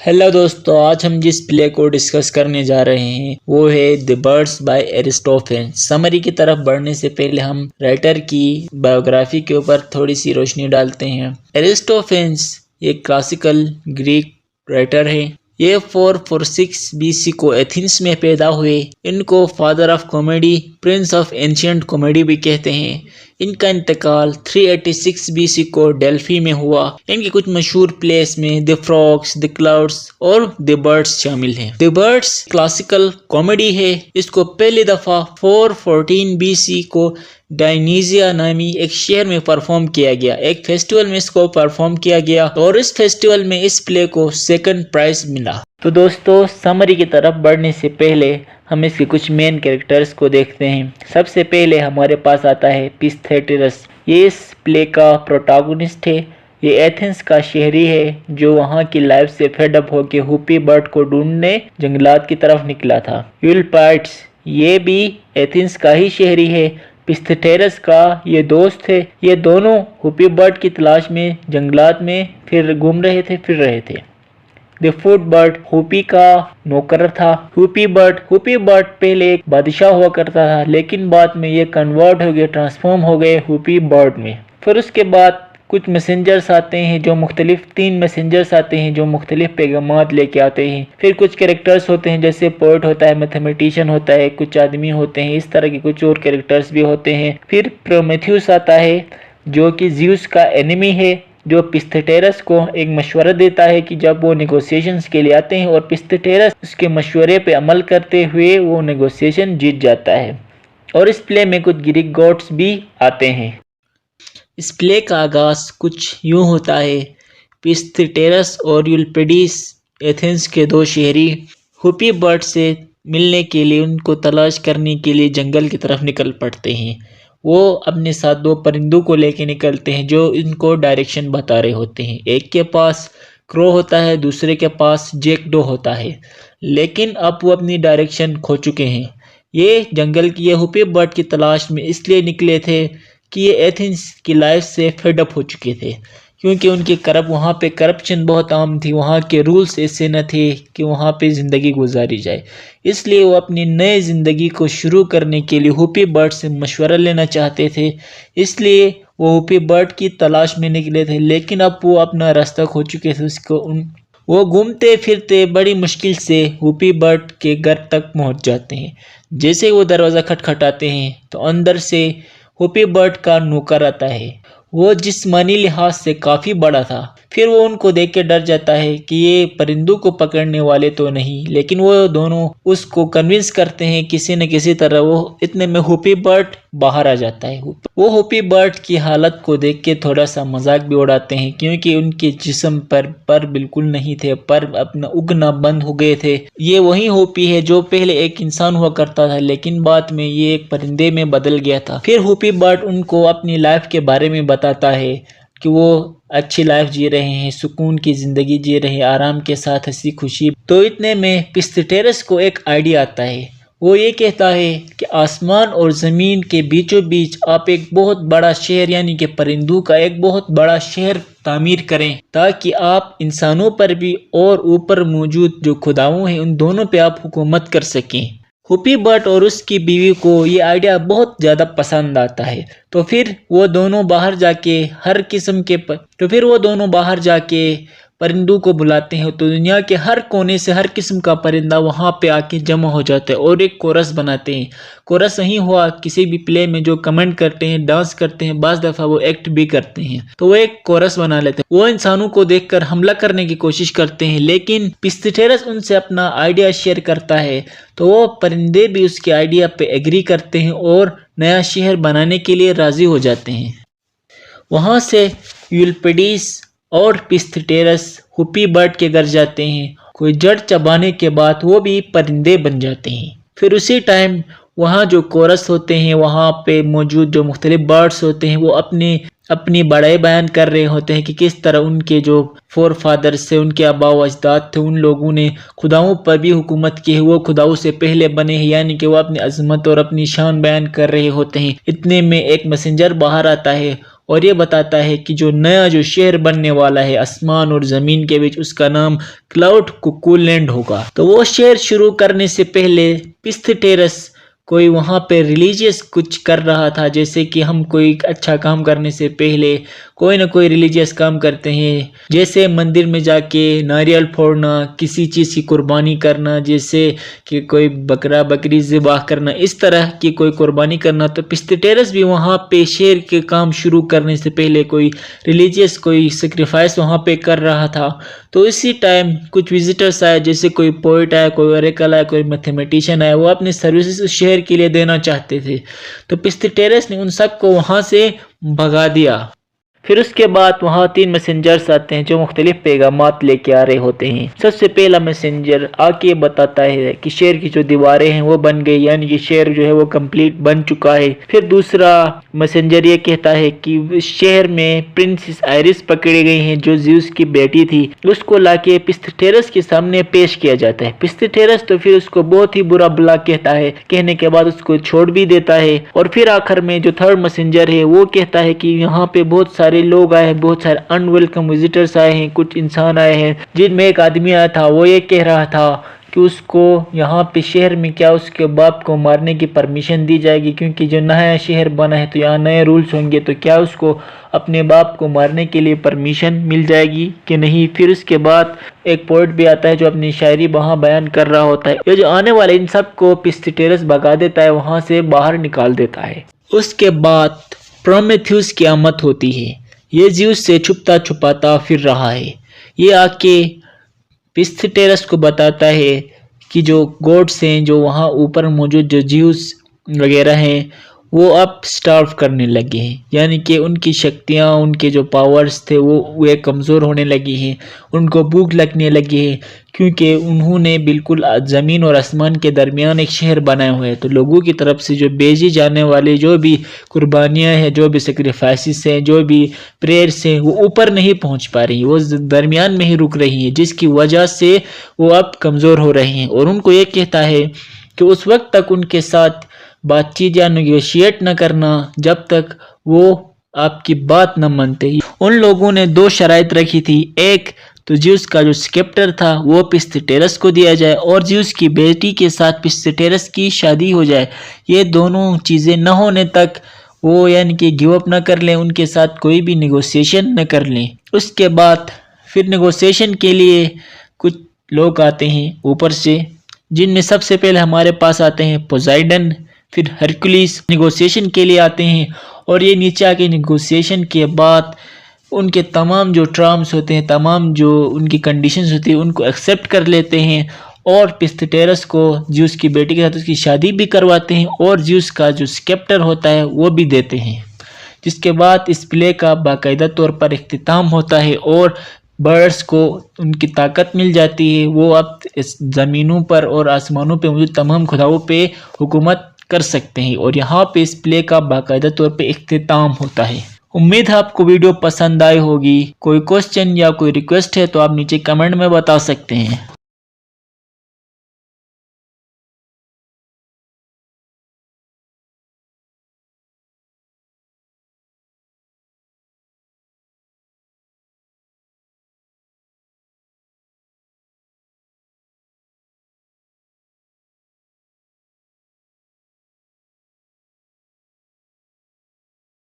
Hello दोस्तों, आज हम जिस प्ले को डिस्कस करने जा रहे हैं वो है the birds by Aristophanes. Summary की तरफ बढ़ने से पहले हम राइटर की बायोग्राफी के ऊपर थोड़ी सी रोशनी डालते हैं। एरिस्टोफेन्स एक क्लासिकल ग्रीक राइटर है। ये 446 BC को एथेंस में पैदा हुए। इनको father of comedy, Prince of ancient comedy भी कहते हैं। इनका इंतकाल 386 BC को डेल्फी में हुआ। इनकी कुछ मशहूर प्लेस में द फ्रॉग्स, द क्लाउड्स और द बर्ड्स शामिल हैं। द बर्ड्स क्लासिकल कॉमेडी है। इसको पहली दफा 414 BC को डायनीजिया नामी एक शहर में परफॉर्म किया गया। एक फेस्टिवल में इसको परफॉर्म किया गया और इस फेस्टिवल में इस प्ले को सेकंड प्राइज मिला। तो दोस्तों, समरी की तरफ बढ़ने से पहले हम इसके कुछ मेन कैरेक्टर्स को देखते हैं। सबसे पहले हमारे पास आता है पिस्थेटेरस। ये इस प्ले का प्रोटैगनिस्ट है। ये एथेंस का शहरी है जो वहाँ की लाइफ से फेड अप होकर हुपी बर्ड को ढूंढने जंगलात की तरफ निकला था। यूलपाइड्स ये भी एथेंस का ही शहरी है। पिस्थेटेरस का ये दोस्त है। ये दोनों हुपी बर्ड की तलाश में जंगलात में फिर रहे थे। द फूड बर्ड हुपी का नौकर था। हुपी बर्ड पहले एक बादशाह हुआ करता था, लेकिन बाद में ये कन्वर्ट हो गए, ट्रांसफॉर्म हो गए हुपी बर्ड में। फिर उसके बाद कुछ मैसेंजर्स आते हैं जो तीन मैसेंजर्स आते हैं जो मुख्तलिफ पैगामात लेके आते हैं। फिर कुछ कैरेक्टर्स होते हैं, जैसे पोएट होता है, मैथमेटिशियन होता है, कुछ आदमी होते हैं, इस तरह के कुछ और कैरेक्टर्स भी होते हैं। फिर प्रोमेथियस आता है जो कि ज़्यूस का एनिमी है, जो पिस्थेटेरस को एक मशवरा देता है कि जब वो नेगोशिएशंस के लिए आते हैं और पिस्थेटेरस उसके मशवरे पे अमल करते हुए वो नेगोशिएशन जीत जाता है। और इस प्ले में कुछ ग्रीक गॉड्स भी आते हैं। इस प्ले का आगाज कुछ यूं होता है। पिस्थेटेरस और यूलपिडिस एथेंस के दो शहरी हुपी बर्ड से मिलने के लिए, उनको तलाश करने के लिए जंगल की तरफ निकल पड़ते हैं। वो अपने साथ दो परिंदों को लेके निकलते हैं जो इनको डायरेक्शन बता रहे होते हैं। एक के पास क्रो होता है, दूसरे के पास जैकडो होता है, लेकिन अब वो अपनी डायरेक्शन खो चुके हैं। ये जंगल की ये हुपी बर्ड की तलाश में इसलिए निकले थे कि ये एथेंस की लाइफ से फेड अप हो चुके थे, क्योंकि उनकी वहाँ पे करप्शन बहुत आम थी। वहाँ के रूल्स ऐसे न थे कि वहाँ पे ज़िंदगी गुजारी जाए। इसलिए वो अपनी नई ज़िंदगी को शुरू करने के लिए हुपी बर्ड से मशवरा लेना चाहते थे। इसलिए वो हुपी बर्ड की तलाश में निकले थे, लेकिन अब वो अपना रास्ता खो चुके थे। वो घूमते फिरते बड़ी मुश्किल से हुपी बर्ड के घर तक पहुँच जाते हैं। जैसे वो दरवाज़ा खटखटाते हैं तो अंदर से हुपी बर्ड का नौकर आता है। वो जिस्मानी लिहाज से काफ़ी बड़ा था। फिर वो उनको देख के डर जाता है कि ये परिंदों को पकड़ने वाले तो नहीं, लेकिन वो दोनों उसको कन्विंस करते हैं किसी न किसी तरह। वो इतने में हुपी बर्ड बाहर आ जाता है। वो हुपी बर्ड की हालत को देख के थोड़ा सा मजाक भी उड़ाते हैं, क्योंकि उनके जिस्म पर बिल्कुल नहीं थे, पर अपना उगना बंद हो गए थे। ये वही हुपी है जो पहले एक इंसान हुआ करता था, लेकिन बाद में ये एक परिंदे में बदल गया था। फिर हुपी बर्ड उनको अपनी लाइफ के बारे में बताता है कि वो अच्छी लाइफ जी रहे हैं, सुकून की ज़िंदगी जी रहे हैं, आराम के साथ हंसी खुशी। तो इतने में पिस्थेटेरस को एक आइडिया आता है। वो ये कहता है कि आसमान और ज़मीन के बीचों बीच आप एक बहुत बड़ा शहर, यानी कि परिंदों का एक बहुत बड़ा शहर तामीर करें, ताकि आप इंसानों पर भी और ऊपर मौजूद जो खुदाओं हैं उन दोनों पे आप हुकूमत कर सकें। हुपी बर्ड और उसकी बीवी को ये आइडिया बहुत ज़्यादा पसंद आता है। तो फिर वो दोनों बाहर जाके परिंदों को बुलाते हैं। तो दुनिया के हर कोने से हर किस्म का परिंदा वहाँ पे आके जमा हो जाता है और एक कोरस बनाते हैं। कोरस नहीं हुआ किसी भी प्ले में जो कमेंट करते हैं, डांस करते हैं, बाज़ दफ़ा वो एक्ट भी करते हैं, तो वो एक कोरस बना लेते हैं। वो इंसानों को देखकर हमला करने की कोशिश करते हैं, लेकिन पिस्थेटेरस उनसे अपना आइडिया शेयर करता है, तो वो परिंदे भी उसके आइडिया पे एग्री करते हैं और नया शहर बनाने के लिए राज़ी हो जाते हैं। वहाँ से यूलपिडिस और पिस्थेटेरस हुपी बर्ड के घर जाते हैं। कोई जड़ चबाने के बाद वो भी परिंदे बन जाते हैं। फिर उसी टाइम वहाँ जो कोरस होते हैं, वहाँ पे मौजूद जो मुख्तलिफ बर्ड्स होते हैं, वो अपनी बड़ाई बयान कर रहे होते हैं कि किस तरह उनके जो फोर फादर्स थे, उनके आबा व अजदाद थे, उन लोगों ने खुदाओं पर भी हुकूमत की है, वो खुदाओं से पहले बने हैं, यानी कि वो अपनी अजमत और अपनी शान बयान कर रहे होते हैं। इतने में एक मैसेंजर बाहर आता है اور یہ بتاتا ہے کہ جو نیا جو شہر بننے والا ہے آسمان اور زمین کے بیچ، اس کا نام کلاؤڈ کوکو لینڈ ہوگا۔ تو وہ شہر شروع کرنے سے پہلے پستھیریس کوئی وہاں پہ ریلیجیس کچھ کر رہا تھا، جیسے کہ ہم کوئی اچھا کام کرنے سے پہلے کوئی نہ کوئی ریلیجیس کام کرتے ہیں، جیسے مندر میں جا کے ناریل پھوڑنا، کسی چیز کی قربانی کرنا، جیسے کہ کوئی بکرا بکری ذبح کرنا، اس طرح کی کوئی قربانی کرنا۔ تو پستھیریس بھی وہاں پہ شہر کے کام شروع کرنے سے پہلے کوئی ریلیجیس کوئی سیکریفائس وہاں پہ کر رہا تھا۔ تو اسی ٹائم کچھ وزٹرز آئے، جیسے کوئی پوئٹ آیا، کوئی اوریکل آیا، کوئی میتھمیٹیشین آیا، وہ اپنے سروسز اس شہر کے لیے دینا چاہتے تھے۔ تو پستھیریس نے ان سب کو وہاں سے بھگا دیا۔ پھر اس کے بعد وہاں 3 میسنجرز آتے ہیں جو مختلف پیغامات لے کے آ رہے ہوتے ہیں۔ سب سے پہلا میسنجر آ کے بتاتا ہے کہ شہر کی جو دیواریں ہیں وہ بن گئی، یعنی کہ شہر جو ہے وہ کمپلیٹ بن چکا ہے۔ پھر دوسرا میسنجر یہ کہتا ہے کہ شہر میں پرنسس آئرس پکڑی گئی ہیں جو زیوس کی بیٹی تھی، اس کو لا کے پستھیریس کے سامنے پیش کیا جاتا ہے۔ پستھیریس تو پھر اس کو بہت ہی برا بلا کہتا ہے، کہنے کے بعد اس کو چھوڑ بھی دیتا ہے۔ اور پھر آخر میں جو تھرڈ میسنجر ہے وہ کہتا ہے کہ یہاں پہ بہت سارے لوگ آئے ہیں، بہت سارے ان ویلکم وزٹرز آئے ہیں، کچھ انسان آئے ہیں، جن میں ایک آدمی آیا تھا، وہ یہ کہہ رہا تھا کہ اس کو یہاں پہ شہر میں کیا اس کے باپ کو مارنے کی پرمیشن دی جائے گی، کیونکہ جو نیا شہر بنا ہے تو یہاں نئے رولز ہوں گے، تو کیا اس کو اپنے باپ کو مارنے کے لیے پرمیشن مل جائے گی کہ نہیں۔ پھر اس کے بعد ایک پوئٹ بھی آتا ہے جو اپنی شاعری وہاں بیان کر رہا ہوتا ہے۔ یہ جو آنے والے ان سب کو پستھیریس بھگا دیتا ہے، وہاں سے باہر نکال دیتا ہے۔ اس کے بعد پرومیتھیوس کی آمد ہوتی ہے۔ یہ زیوس سے چھپتا چھپاتا پھر رہا ہے۔ یہ آ کے پستھیریس کو بتاتا ہے کہ جو گوڈس ہیں، جو وہاں اوپر موجود جو زیوس وغیرہ ہیں، وہ اب سٹارو کرنے لگے ہیں، یعنی کہ ان کی شکتیاں، ان کے جو پاورز تھے وہ کمزور ہونے لگی ہیں، ان کو بھوک لگنے لگی ہے، کیونکہ انہوں نے بالکل زمین اور آسمان کے درمیان ایک شہر بنائے ہوئے ہیں۔ تو لوگوں کی طرف سے جو بیچی جانے والے جو بھی قربانیاں ہیں، جو بھی سیکریفائسز ہیں، جو بھی پریئرز ہیں، وہ اوپر نہیں پہنچ پا رہی، وہ درمیان میں ہی رک رہی ہیں، جس کی وجہ سے وہ اب کمزور ہو رہے ہیں۔ اور ان کو یہ کہتا ہے کہ اس وقت تک ان کے ساتھ بات چیت یا نیگوشیٹ نہ کرنا جب تک وہ آپ کی بات نہ مانتے۔ ان لوگوں نے 2 شرائط رکھی تھی، ایک تو زیوس کا جو سکیپٹر تھا وہ پستھیریس کو دیا جائے، اور زیوس کی بیٹی کے ساتھ پستھیریس کی شادی ہو جائے۔ یہ دونوں چیزیں نہ ہونے تک وہ یعنی کہ گیو اپ نہ کر لیں، ان کے ساتھ کوئی بھی نیگوسیشن نہ کر لیں۔ اس کے بعد پھر نیگوسیشن کے لیے کچھ لوگ آتے ہیں اوپر سے، جن میں سب سے پہلے ہمارے پاس آتے ہیں پوزائیڈن، پھر ہرکولیس نیگوسیشن کے لیے آتے ہیں، اور یہ نیچے آ کے نیگوسیشن کے بعد ان کے تمام جو ٹرمز ہوتے ہیں، تمام جو ان کی کنڈیشنز ہوتی ہیں، ان کو ایکسیپٹ کر لیتے ہیں، اور پستھیریس کو زیوس کی بیٹی کے ساتھ اس کی شادی بھی کرواتے ہیں، اور زیوس کا جو سکیپٹر ہوتا ہے وہ بھی دیتے ہیں، جس کے بعد اس پلے کا باقاعدہ طور پر اختتام ہوتا ہے، اور برڈز کو ان کی طاقت مل جاتی ہے، وہ اب اس زمینوں پر اور آسمانوں پہ موجود تمام خداؤں پہ حکومت کر سکتے ہیں، اور یہاں پہ اس پلے کا باقاعدہ طور پہ اختتام ہوتا ہے۔ امید ہے آپ کو ویڈیو پسند آئی ہوگی۔ کوئی کوسچن یا کوئی ریکویسٹ ہے تو آپ نیچے کمنٹ میں بتا سکتے ہیں۔